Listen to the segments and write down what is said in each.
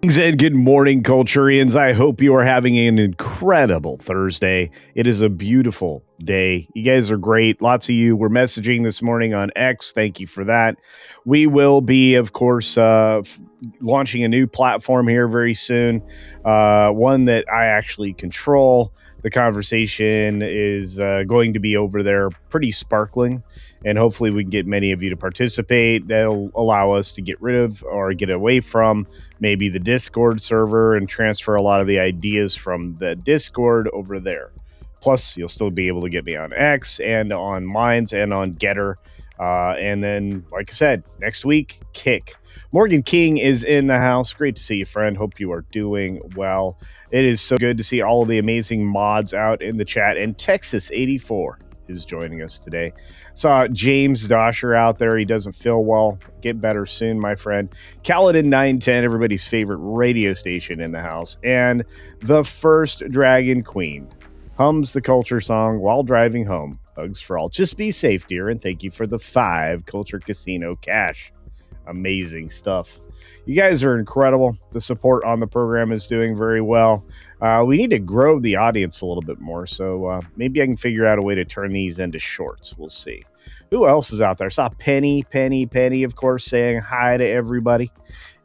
And good morning, Culturians. I hope you are having an incredible Thursday. It is a beautiful day. You guys are great. Lots of you were messaging this morning on X. Thank you for that. We will be, of course, launching a new platform here very soon, one that I actually control. The conversation is going to be over there pretty sparkling, and hopefully we can get many of you to participate. That'll allow us to get rid of or get away from maybe the Discord server and transfer a lot of the ideas from the Discord over there. Plus, you'll still be able to get me on X and on Minds and on Getter. And then, like I said, next week, Kick. Morgan King is in the house. Great to see you, friend. Hope you are doing well. It is so good to see all of the amazing mods out in the chat. And Texas84 is joining us today. Saw James Dosher out there. He doesn't feel well. Get better soon, my friend. Kaladin 910, everybody's favorite radio station in the house. And the first Dragon Queen hums the culture song while driving home. Hugs for all. Just be safe, dear, and thank you for the 5 Culture Casino cash. Amazing stuff. You guys are incredible. The support on the program is doing very well. We need to grow the audience a little bit more, so maybe I can figure out a way to turn these into shorts. We'll see. Who else is out there? I saw Penny, of course, saying hi to everybody.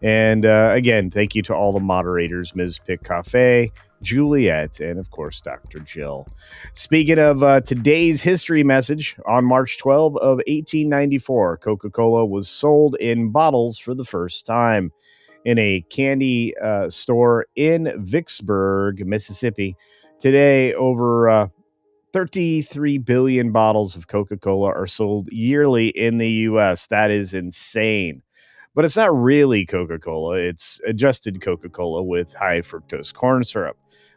And again, thank you to all the moderators, Ms. Pick Cafe, Juliet, and of course, Dr. Jill. Speaking of today's history message, on March 12 of 1894, Coca-Cola was sold in bottles for the first time in a candy store in Vicksburg, Mississippi. Today, over 33 billion bottles of Coca-Cola are sold yearly in the U.S. That is insane. But it's not really Coca-Cola. It's adjusted Coca-Cola with high fructose corn syrup,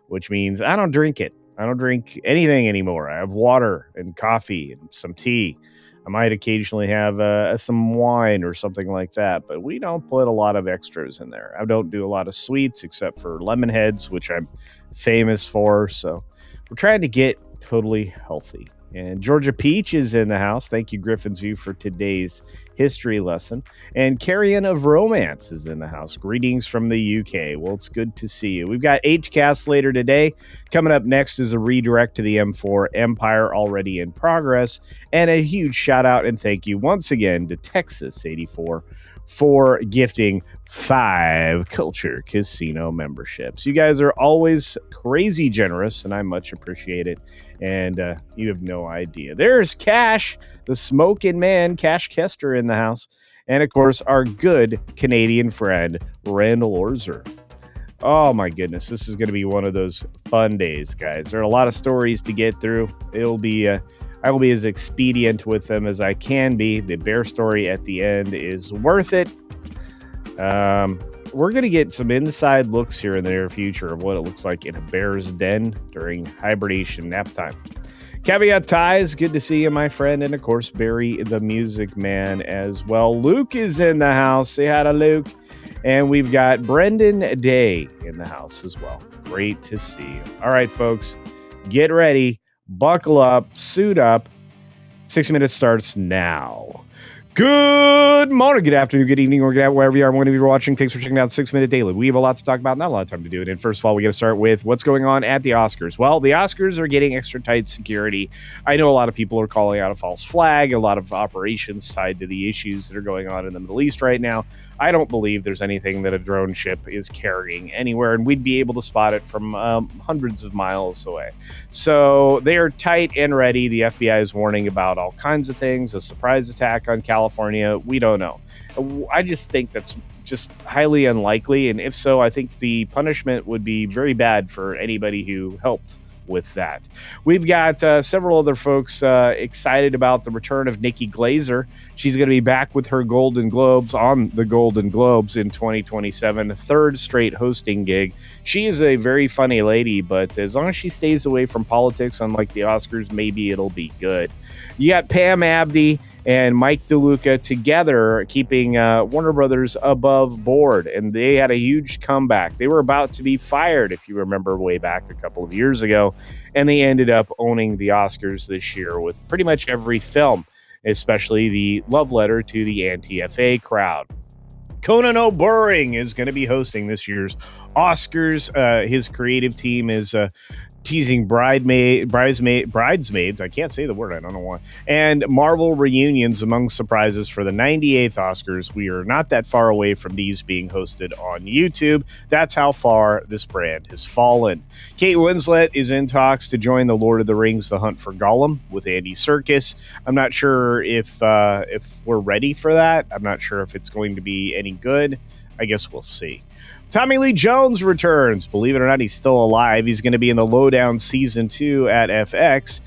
which means I don't drink it. I don't drink anything anymore. I have water and coffee and some tea. I might occasionally have some wine or something like that, but we don't put a lot of extras in there. I don't do a lot of sweets except for lemon heads, which I'm famous for. So we're trying to get totally healthy. And Georgia Peach is in the house. Thank you, Griffin's View, for today's history lesson. And Carrion of Romance is in the house. Greetings from the UK. Well, it's good to see you. We've got HCast later today. Coming up next is a redirect to the M4 Empire already in progress. And a huge shout out and thank you once again to Texas84 for gifting 5 Culture Casino memberships. You guys are always crazy generous, and I much appreciate it. And you have no idea. There's Cash, the smoking man, Cash Kester in the house. And, of course, our good Canadian friend, Randall Orzer. Oh, my goodness. This is going to be one of those fun days, guys. There are a lot of stories to get through. It'll be... I will be as expedient with them as I can be. The bear story at the end is worth it. We're going to get some inside looks here in the near future of what it looks like in a bear's den during hibernation nap time. Caveat ties, good to see you, my friend. And, of course, Barry the Music Man as well. Luke is in the house. Say hi to Luke. And we've got Brendan Day in the house as well. Great to see you. All right, folks, get ready. Buckle up, suit up. 60 minutes starts now. Good morning, good afternoon, good evening, or good afternoon, wherever you are, whenever you're watching. Thanks for checking out 6 Minute Daily. We have a lot to talk about, not a lot of time to do it. And first of all, we got to start with what's going on at the Oscars. Well, the Oscars are getting extra tight security. I know a lot of people are calling out a false flag, a lot of operations tied to the issues that are going on in the Middle East right now. I don't believe there's anything that a drone ship is carrying anywhere, and we'd be able to spot it from hundreds of miles away. So they are tight and ready. The FBI is warning about all kinds of things, a surprise attack on California. We don't know. I just think that's just highly unlikely, and if so, I think the punishment would be very bad for anybody who helped with that. We've got several other folks excited about the return of Nikki Glaser. She's going to be back with her Golden Globes on the Golden Globes in 2027, third straight hosting gig. She is a very funny lady, but as long as she stays away from politics, unlike the Oscars, maybe it'll be good. You got Pam Abdi and Mike DeLuca together keeping Warner Brothers above board, and they had a huge comeback. They were about to be fired, if you remember, way back a couple of years ago, and they ended up owning the Oscars this year with pretty much every film, especially the love letter to the anti-FA crowd. Conan O'Brien is going to be hosting this year's Oscars. His creative team is teasing bridesmaids. I can't say the word. I don't know why. And Marvel reunions among surprises for the 98th Oscars. We are not that far away from these being hosted on YouTube. That's how far this brand has fallen. Kate Winslet is in talks to join the Lord of the Rings: The Hunt for Gollum with Andy Serkis. I'm not sure if we're ready for that. I'm not sure if it's going to be any good. I guess we'll see. Tommy Lee Jones returns. Believe it or not, he's still alive. He's going to be in the Lowdown Season 2 at FX,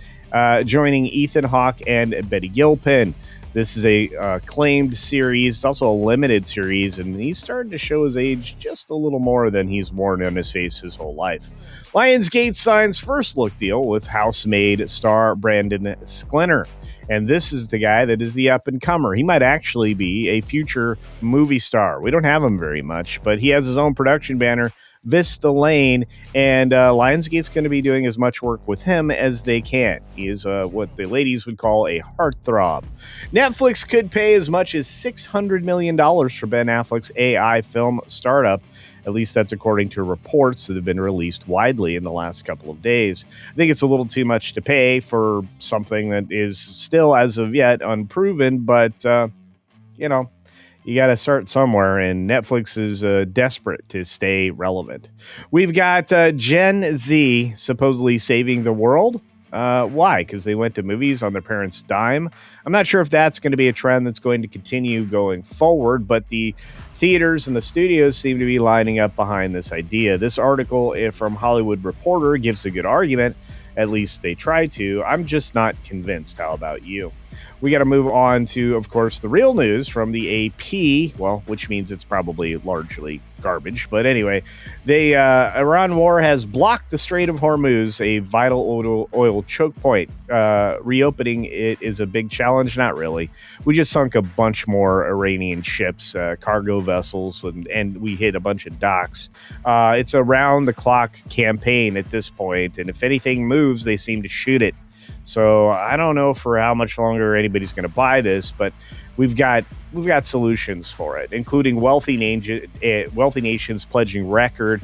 joining Ethan Hawke and Betty Gilpin. This is a acclaimed series. It's also a limited series, and he's starting to show his age just a little more than he's worn on his face his whole life. Lionsgate signs first look deal with Housemaid star Brandon Sklenar. And this is the guy that is the up-and-comer. He might actually be a future movie star. We don't have him very much, but he has his own production banner, Vista Lane, and Lionsgate's going to be doing as much work with him as they can. He is what the ladies would call a heartthrob. Netflix could pay as much as $600 million for Ben Affleck's AI film startup. At least that's according to reports that have been released widely in the last couple of days. I think it's a little too much to pay for something that is still, as of yet, unproven. But, you got to start somewhere, and Netflix is desperate to stay relevant. We've got Gen Z supposedly saving the world. Why? Because they went to movies on their parents' dime. I'm not sure if that's going to be a trend that's going to continue going forward, but the theaters and the studios seem to be lining up behind this idea. This article from Hollywood Reporter gives a good argument. At least they try to. I'm just not convinced. How about you? We got to move on to, of course, the real news from the AP, well, which means it's probably largely garbage. But anyway, Iran war has blocked the Strait of Hormuz, a vital oil choke point. Reopening it is a big challenge. Not really. We just sunk a bunch more Iranian ships, cargo vessels, and we hit a bunch of docks. It's a round-the-clock campaign at this point, and if anything moves, they seem to shoot it. So I don't know for how much longer anybody's going to buy this, but we've got solutions for it, including wealthy nations pledging record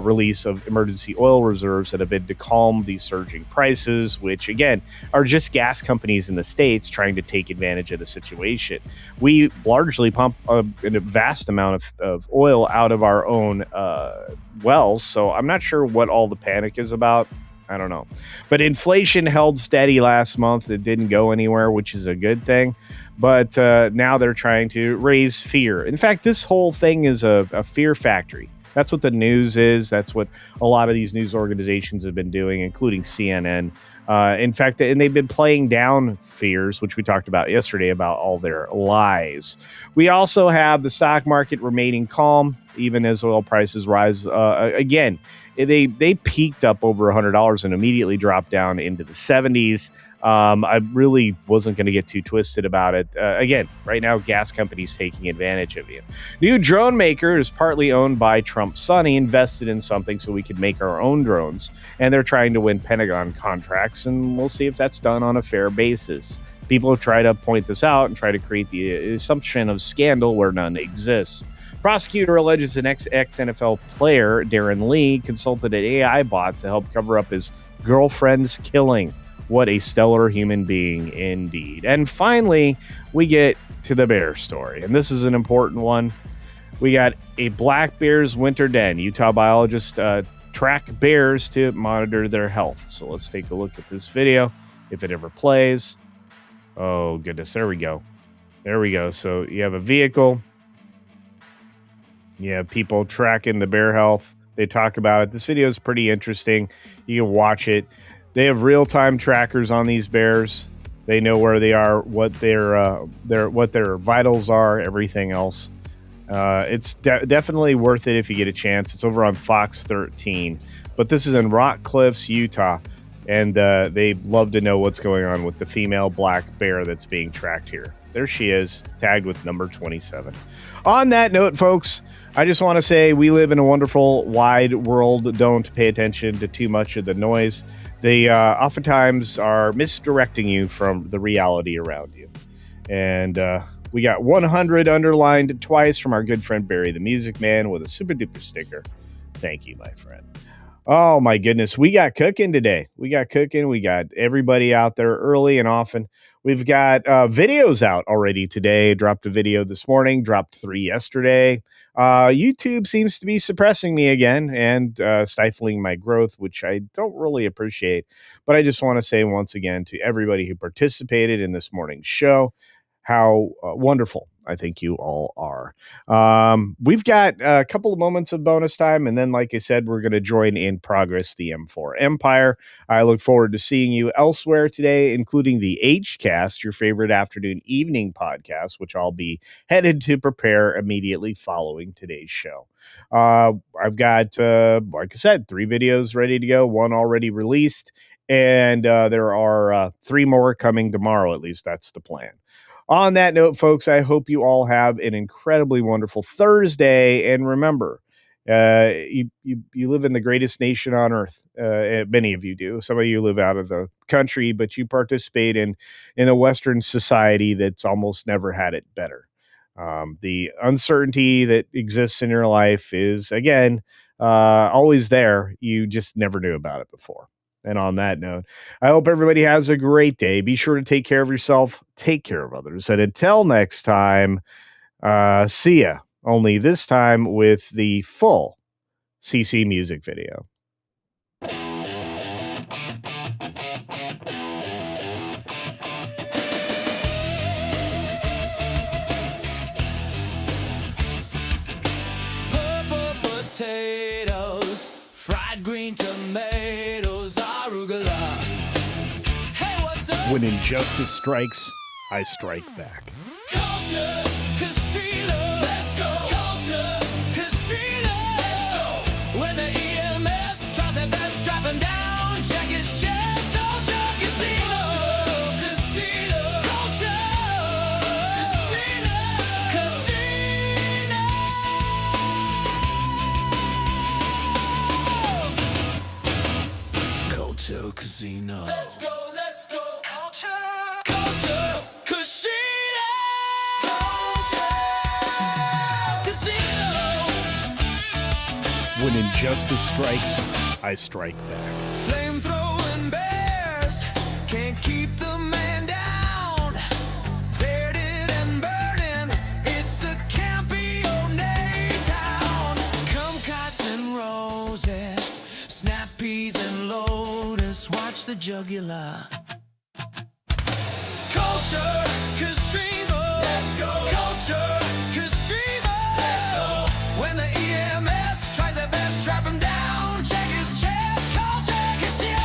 release of emergency oil reserves that have been to calm these surging prices, which again are just gas companies in the States trying to take advantage of the situation. We largely pump a vast amount of oil out of our own wells, so I'm not sure what all the panic is about. I don't know. But inflation held steady last month. It didn't go anywhere, which is a good thing. But now they're trying to raise fear. In fact, this whole thing is a fear factory. That's what the news is. That's what a lot of these news organizations have been doing, including CNN. In fact, and they've been playing down fears, which we talked about yesterday about all their lies. We also have the stock market remaining calm, even as oil prices rise again. They peaked up over $100 and immediately dropped down into the 70s. I really wasn't going to get too twisted about it. Again, right now, gas companies taking advantage of you. New drone maker is partly owned by Trump's son. He invested in something so we could make our own drones, and they're trying to win Pentagon contracts, and we'll see if that's done on a fair basis. People try to point this out and try to create the assumption of scandal where none exists. Prosecutor alleges an ex-NFL player, Darren Lee, consulted an AI bot to help cover up his girlfriend's killing. What a stellar human being indeed. And finally, we get to the bear story. And this is an important one. We got a black bear's winter den. Utah biologists track bears to monitor their health. So let's take a look at this video, if it ever plays. Oh, goodness. There we go. There we go. So you have a vehicle. You have people tracking the bear health. They talk about it. This video is pretty interesting. You can watch it. They have real-time trackers on these bears. They know where they are, what their vitals are, everything else. It's definitely worth it if you get a chance. It's over on Fox 13. But this is in Rock Cliffs, Utah. And they love to know what's going on with the female black bear that's being tracked here. There she is, tagged with number 27. On that note, folks, I just want to say we live in a wonderful, wide world. Don't pay attention to too much of the noise. They oftentimes are misdirecting you from the reality around you. And We got 100 underlined twice from our good friend Barry the Music Man with a super duper sticker. Thank you, my friend. Oh my goodness, we got cooking today. We got everybody out there early and often. We've got videos out already today. Dropped a video this morning, dropped 3 yesterday. YouTube seems to be suppressing me again and stifling my growth, which I don't really appreciate. But I just want to say once again to everybody who participated in this morning's show, how wonderful I think you all are. We've got a couple of moments of bonus time, and then, like I said, we're going to join in Progress, the M4 Empire. I look forward to seeing you elsewhere today, including the H-Cast, your favorite afternoon evening podcast, which I'll be headed to prepare immediately following today's show. I've got, like I said, 3 videos ready to go, 1 already released, and there are 3 more coming tomorrow. At least that's the plan. On that note, folks, I hope you all have an incredibly wonderful Thursday. And remember, you live in the greatest nation on earth. Many of you do. Some of you live out of the country, but you participate in a Western society that's almost never had it better. The uncertainty that exists in your life is, again, always there. You just never knew about it before. And on that note, I hope everybody has a great day. Be sure to take care of yourself, take care of others. And until next time, see ya. Only this time with the full CC music video. Purple potatoes, fried green tomatoes, arugula. Hey, what's up? When injustice strikes, I strike back. CultureCasino, let's go. CultureCasino, let's go. When the EMS tries their best, strap him down, check his chest. CultureCasino, CultureCasino. Let's go. When injustice strikes, I strike back. Flamethrowing bears can't keep the man down. Bearded and burning, it's a Campione town. Kumquats and roses, snap peas and lotus, watch the jugular. CultureCasino, let's go. CultureCasino, let's go. When the EMS tries their best, strap him down, check his chest. CultureCasino,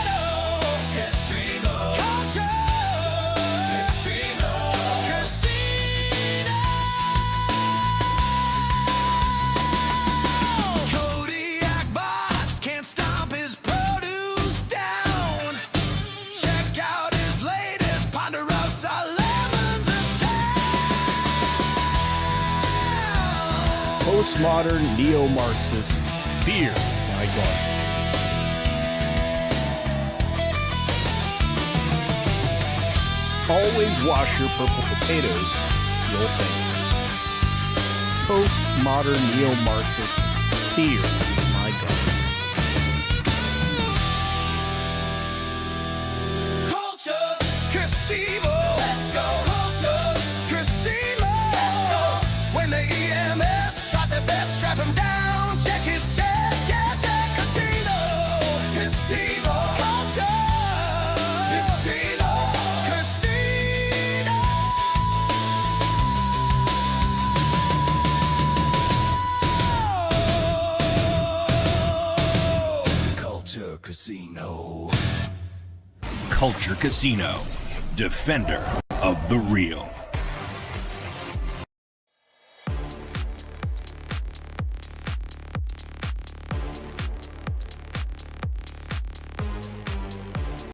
Kodiak bots can't stomp his produce down. Check out his latest Ponderosa lemons astound. Postmodern neo-Marxist fear my God. Always wash your purple potatoes, you'll think. Postmodern neo-Marxist fear my God. CultureCasino, let's go. CultureCasino, let's go. When the EMS tries their best, strap him down, check his chest. Yeah, check Casino, CultureCasino, CultureCasino. CultureCasino, defender of the real.